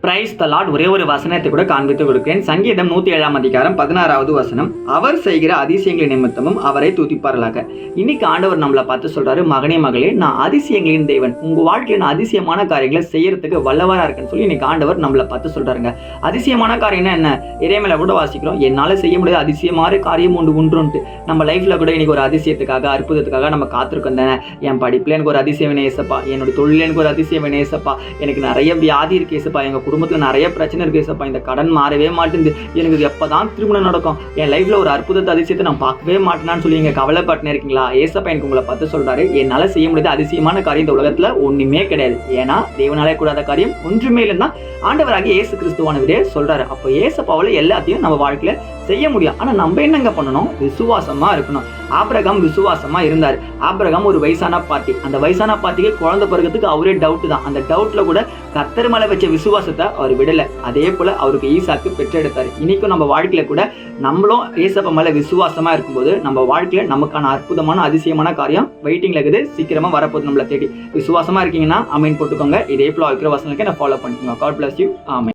Praise the Lord. ஒரே ஒரு வசனத்தை கூட காண்பித்து கொடுக்கிறேன். சங்கீதம் 107 அதிகாரம் 16வது வசனம். அவர் செய்கிற அதிசயங்களின் நிமித்தமும் அவரை துதிப்பார்களாக. இன்னைக்கு ஆண்டவர் நம்மளை பார்த்து சொல்றாரு, மகனே மகளே, நான் அதிசயங்களின் தேவன், உங்க வாழ்க்கையில நான் அதிசயமான காரியங்களை செய்யறதுக்கு வல்லவரா இருக்குன்னு சொல்லி இன்னைக்கு ஆண்டவர் நம்மளை பார்த்து சொல்றாருங்க. அதிசயமான காரியம்னா என்ன? இறைமையில கூட வாசிக்கிறோம், என்னால செய்ய முடியாத அதிசயமான காரியம் உண்டு. நம்ம லைஃப்ல கூட இன்னைக்கு ஒரு அதிசயத்துக்காக, அற்புதத்துக்காக நம்ம காத்திருக்கோம் தானே. என் படிப்புல எனக்கு ஒரு அதிசயம் ஏசப்பா, என்னோட தொழில எனக்கு ஒரு அதிசயம் ஏசப்பா, எனக்கு நிறைய வியாதி இருக்கு ஏசப்பா, எங்க குடும்பத்தில் நிறைய பிரச்சனை இருக்கு ஏசப்பா, இந்த கடன் மாறவே மாட்டேங்குது, எனக்கு எப்பதான் திருமணம் நடக்கும், என் லைஃப்ல ஒரு அற்புதத்தை அதிசயத்தை நான் பார்க்கவே மாட்டேனான்னு சொல்லி நீங்க கவலைப்பட்டு இருக்கீங்களா? ஏசப்பா எனக்கு உங்களை பார்த்து சொல்றாரு, என்னால செய்ய முடியாத அதிசயமான காரியம் இந்த உலகத்துல ஒண்ணுமே கிடையாது. ஏன்னா தேவனாலே கூடாத காரியம் ஒன்றுமே இல்லைன்னா ஆண்டவராகிய இயேசு கிறிஸ்துவானவரே சொல்றாரு. அப்போ ஏசப்பாவால எல்லாத்தையும் நம்ம வாழ்க்கையில செய்ய முடியும். ஆனா நம்ம என்னங்க பண்ணணும்? விசுவாசமா இருக்கணும். ஆபிரகாம் விசுவாசமா இருந்தார். ஆபிரகாம் ஒரு வயசான பாட்டி, அந்த வயசான பாட்டிக்கு குழந்தை பிறகுறதுக்கு அவரே டவுட் தான். அந்த டவுட்ல கூட கர்த்தர் மேல வச்ச விசுவாசத்தை அவர் விடல. அதே போல அவருக்கு ஈசாக்கு பெற்றெடுத்தாரு. இன்னைக்கும் நம்ம வாழ்க்கையில கூட நம்மளும் ஏசப்பா மேல விசுவாசமா இருக்கும்போது நம்ம வாழ்க்கையில நமக்கான அற்புதமான அதிசயமான காரியம் வெயிட்டிங்ல இருக்குது, சீக்கிரமா வரப்போகுது நம்மளை தேடி. விசுவாசமா இருக்கீங்கன்னா ஆமென் போட்டுக்கோங்க. இதே போல இருக்கிற வசனங்களை நான் ஃபாலோ பண்ணிக்கோங்க. God bless you. ஆமென்.